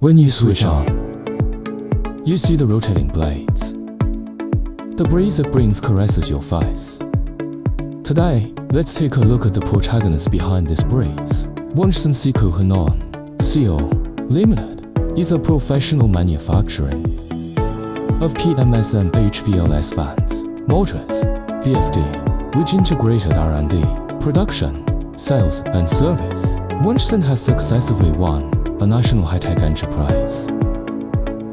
When you switch on, you see the rotating blades. The breeze that brings caresses your face. Today, let's take a look at the protagonist behind this breeze. Wanshsin Co. Limited is a professional manufacturing of PMSM HVLS fans, motors, VFD, which integrated R&D, production, sales, and service. Wanshsin has successfully won a national high-tech enterprise,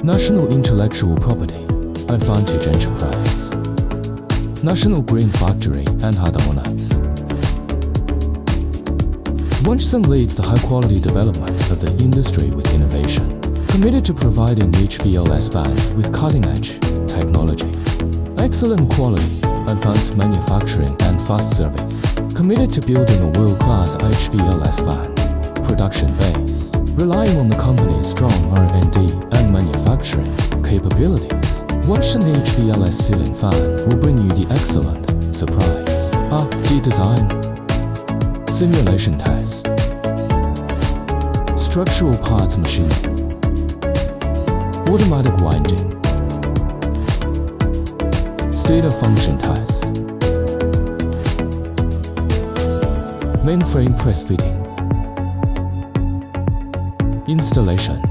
national intellectual property, advantage enterprise, national green factory, and other honors. Wanshsin leads the high-quality development of the industry with innovation, committed to providing HVLS fans with cutting-edge technology, excellent quality, advanced manufacturing, and fast service, committed to building a world-class HVLS fan production base, relying on the company's strong R&D and manufacturing capabilities. Wanshsin HVLS ceiling fan will bring you the excellent surprise. R&D design, simulation test, structural parts machining, automatic winding, state of function test, mainframe press fitting, installation,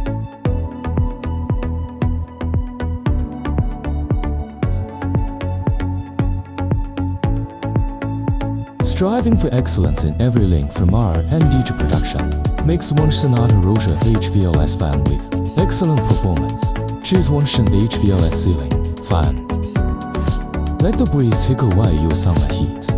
striving for excellence in every link from R&D to production makes Wanshsin Rotor HVLS fan with excellent performance. Choose Wanshsin HVLS ceiling fan. Let the breeze take away your summer heat.